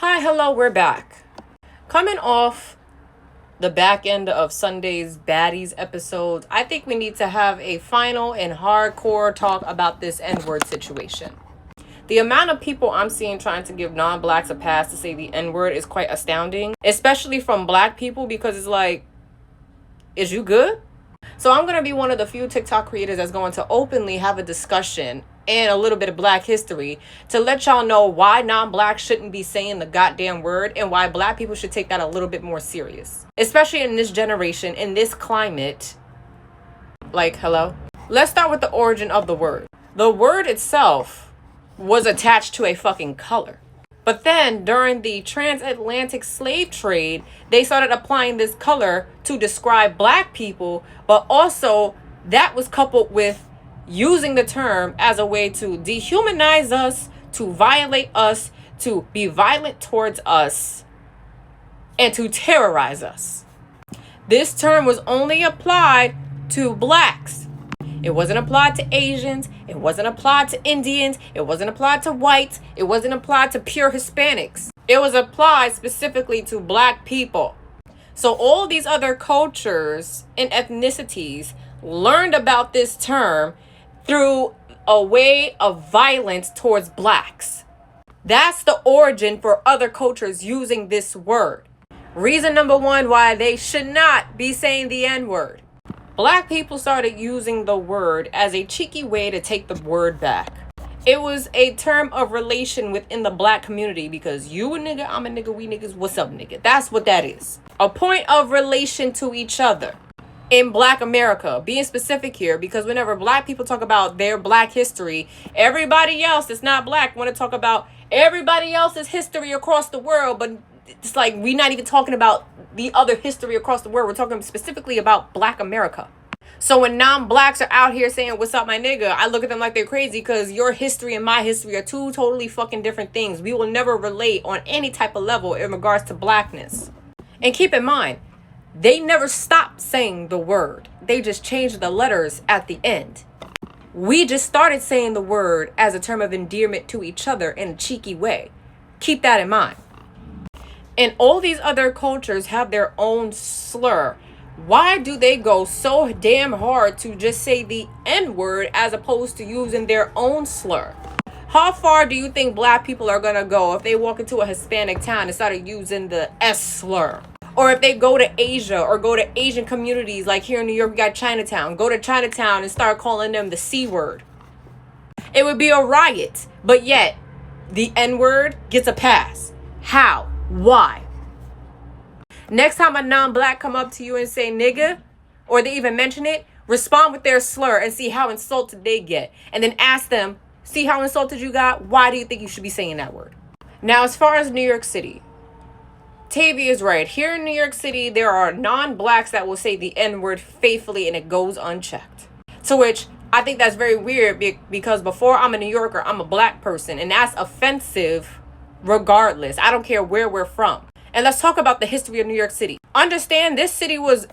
Hi, hello, we're back. Coming off the back end of Sunday's Baddies episode, I think we need to have a final and hardcore talk about this N-word situation. The amount of people I'm seeing trying to give non-blacks a pass to say the N-word is quite astounding, especially from black people, because it's like, is you good? So I'm going to be one of the few TikTok creators that's going to openly have a discussion and a little bit of black history to let y'all know why non-blacks shouldn't be saying the goddamn word and why black people should take that a little bit more serious. Especially in this generation, in this climate. Like, hello? Let's start with the origin of the word. The word itself was attached to a fucking color. But then, during the transatlantic slave trade, they started applying this color to describe black people, but also that was coupled with using the term as a way to dehumanize us, to violate us, to be violent towards us, and to terrorize us. This term was only applied to blacks. It wasn't applied to Asians. It wasn't applied to Indians. It wasn't applied to whites. It wasn't applied to pure Hispanics. It was applied specifically to black people. So all these other cultures and ethnicities learned about this term through a way of violence towards blacks. That's the origin for other cultures using this word. Reason number one why they should not be saying the N-word. Black people started using the word as a cheeky way to take the word back. It was a term of relation within the black community because you a nigga, I'm a nigga, we niggas, what's up nigga? That's what that is. A point of relation to each other in black America. Being specific here because whenever black people talk about their black history, everybody else that's not black want to talk about everybody else's history across the world, but it's like we're not even talking about the other history across the world. We're talking specifically about black America. So when non-blacks are out here saying, what's up, my nigga, I look at them like they're crazy because your history and my history are two totally fucking different things. We will never relate on any type of level in regards to blackness. And keep in mind, they never stopped saying the word. They just changed the letters at the end. We just started saying the word as a term of endearment to each other in a cheeky way. Keep that in mind. And all these other cultures have their own slur. Why do they go so damn hard to just say the N-word as opposed to using their own slur? How far do you think black people are going to go if they walk into a Hispanic town and start using the S slur? Or if they go to Asia or go to Asian communities like here in New York, we got Chinatown. Go to Chinatown and start calling them the C word. It would be a riot. But yet, the N-word gets a pass. How? Why? Next time a non-black come up to you and say nigga, or they even mention it, respond with their slur and see how insulted they get. And then ask them, see how insulted you got? Why do you think you should be saying that word? Now, as far as New York City, Tavy is right. Here in New York City, there are non-blacks that will say the N-word faithfully and it goes unchecked. To which I think that's very weird because before I'm a New Yorker, I'm a black person. And that's offensive regardless. I don't care where we're from. And let's talk about the history of New York City. Understand this city was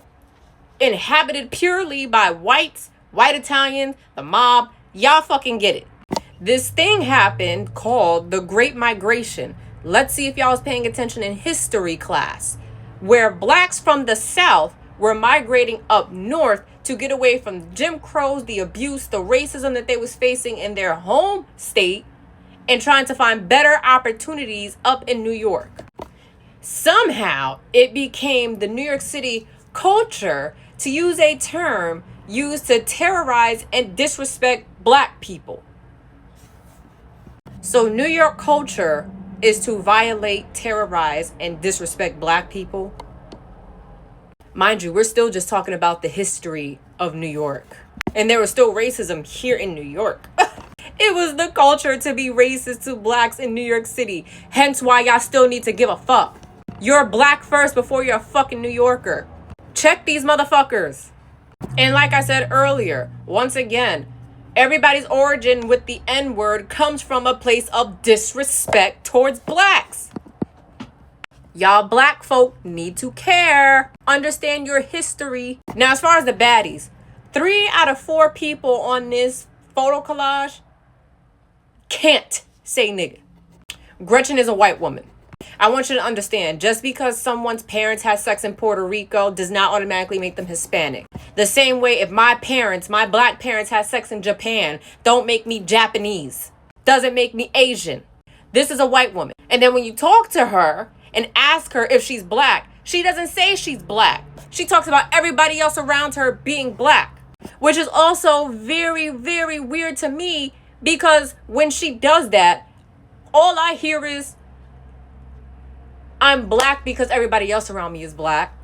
inhabited purely by whites, white Italians, the mob. Y'all fucking get it. This thing happened called the Great Migration. Let's see if y'all was paying attention in history class, where blacks from the South were migrating up north to get away from Jim Crows, the abuse, the racism that they was facing in their home state, and trying to find better opportunities up in New York. Somehow, it became the New York City culture to use a term used to terrorize and disrespect black people. So New York culture is to violate, terrorize, and disrespect black people. Mind you, we're still just talking about the history of New York. And there was still racism here in New York. It was the culture to be racist to blacks in New York City. Hence why y'all still need to give a fuck. You're black first before you're a fucking New Yorker. Check these motherfuckers. And like I said earlier, once again, everybody's origin with the N-word comes from a place of disrespect towards blacks. Y'all black folk need to care. Understand your history. Now, as far as the baddies, 3 out of 4 people on this photo collage can't say nigga. Gretchen is a white woman. I want you to understand, just because someone's parents had sex in Puerto Rico does not automatically make them Hispanic. The same way, if my parents, my black parents, had sex in Japan, don't make me Japanese. Doesn't make me Asian. This is a white woman. And then when you talk to her and ask her if she's black, she doesn't say she's black. She talks about everybody else around her being black, which is also very, very weird to me, because when she does that, all I hear is, I'm black because everybody else around me is black.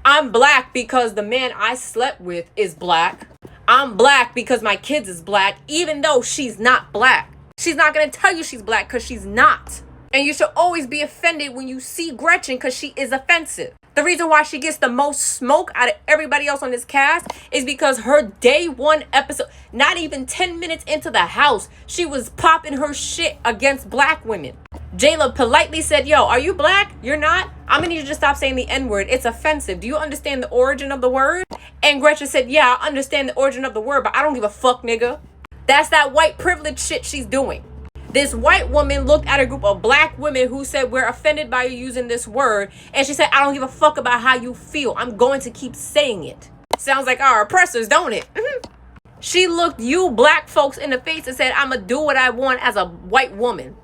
I'm black because the man I slept with is black. I'm black because my kids is black, even though she's not black. She's not going to tell you she's black because she's not. And you should always be offended when you see Gretchen, because she is offensive. The reason why she gets the most smoke out of everybody else on this cast is because her day one episode, not even 10 minutes into the house, she was popping her shit against black women. Jayla politely said, yo, are you black? You're not? I'm gonna need you to stop saying the N-word. It's offensive. Do you understand the origin of the word? And Gretchen said, yeah, I understand the origin of the word, but I don't give a fuck, nigga. That's that white privilege shit she's doing. This white woman looked at a group of black women who said, we're offended by you using this word. And she said, I don't give a fuck about how you feel. I'm going to keep saying it. Sounds like our oppressors, don't it? She looked you black folks in the face and said, I'm going to do what I want as a white woman.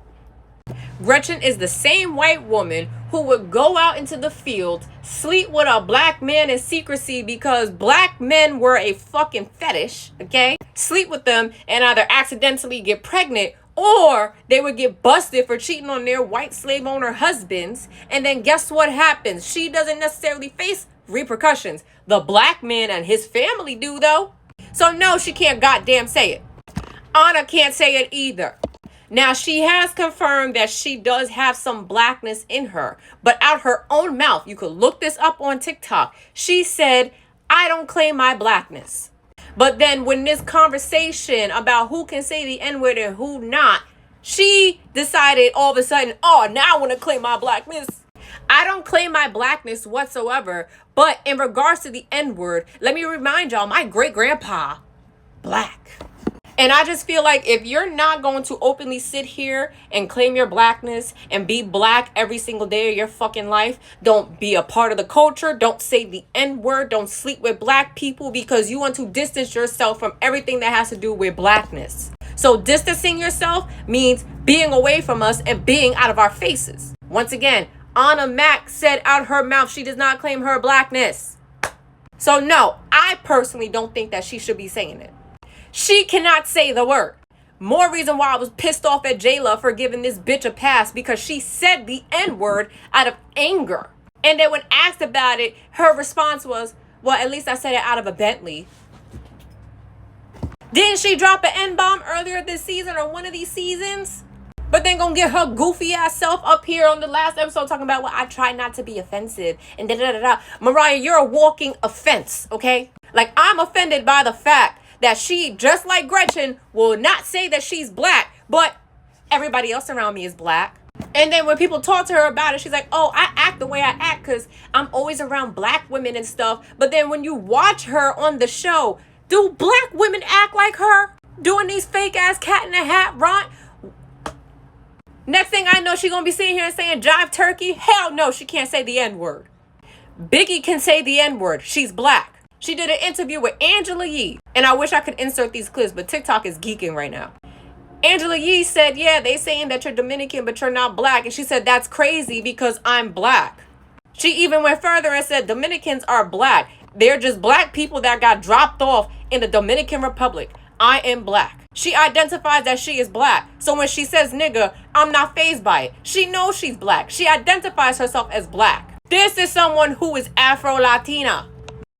Gretchen is the same white woman who would go out into the field, sleep with a black man in secrecy because black men were a fucking fetish, okay? Sleep with them and either accidentally get pregnant, or they would get busted for cheating on their white slave owner husbands. And then guess what happens? She doesn't necessarily face repercussions. The black man and his family do, though. So no, she can't goddamn say it. Anna can't say it either. Now, she has confirmed that she does have some blackness in her, but out her own mouth, you could look this up on TikTok, she said, I don't claim my blackness. But then when this conversation about who can say the N-word and who not, she decided all of a sudden, oh, now I want to claim my blackness. I don't claim my blackness whatsoever, but in regards to the N-word, let me remind y'all, my great-grandpa, black. And I just feel like if you're not going to openly sit here and claim your blackness and be black every single day of your fucking life, don't be a part of the culture, don't say the N-word, don't sleep with black people because you want to distance yourself from everything that has to do with blackness. So distancing yourself means being away from us and being out of our faces. Once again, Anna Mac said out her mouth she does not claim her blackness. So no, I personally don't think that she should be saying it. She cannot say the word. More reason why I was pissed off at Jayla for giving this bitch a pass, because she said the N-word out of anger. And then when asked about it, her response was, well, at least I said it out of a Bentley. Didn't she drop an N-bomb earlier this season or one of these seasons? But then gonna get her goofy ass self up here on the last episode talking about, well, I try not to be offensive and da-da-da-da. Mariah, you're a walking offense, okay? Like, I'm offended by the fact that she, just like Gretchen, will not say that she's black, but everybody else around me is black. And then when people talk to her about it, she's like, oh, I act the way I act because I'm always around black women and stuff. But then when you watch her on the show, do black women act like her? Doing these fake ass cat in the hat rant? Next thing I know, she's going to be sitting here and saying jive turkey. Hell no, she can't say the N-word. Biggie can say the N-word. She's black. She did an interview with Angela Yee. And I wish I could insert these clips, but TikTok is geeking right now. Angela Yee said, yeah, they saying that you're Dominican, but you're not black. And she said, that's crazy because I'm black. She even went further and said, Dominicans are black. They're just black people that got dropped off in the Dominican Republic. I am black. She identifies that she is black. So when she says nigga, I'm not fazed by it. She knows she's black. She identifies herself as black. This is someone who is Afro-Latina.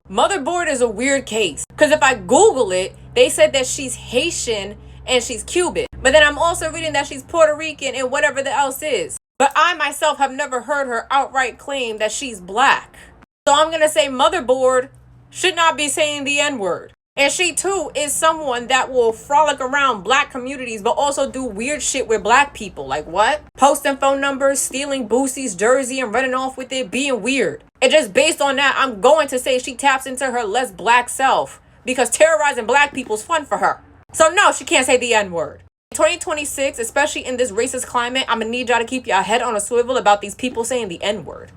Motherboard is a weird case, because if I Google it, they said that she's Haitian and she's Cuban. But then I'm also reading that she's Puerto Rican and whatever the else is. But I myself have never heard her outright claim that she's black. So I'm going to say Motherboard should not be saying the N-word. And she too is someone that will frolic around black communities, but also do weird shit with black people. Like what? Posting phone numbers, stealing Boosie's jersey and running off with it, being weird. And just based on that, I'm going to say she taps into her less black self, because terrorizing black people is fun for her. So no, she can't say the N-word. 2026, especially in this racist climate, I'm gonna need y'all to keep your head on a swivel about these people saying the N-word.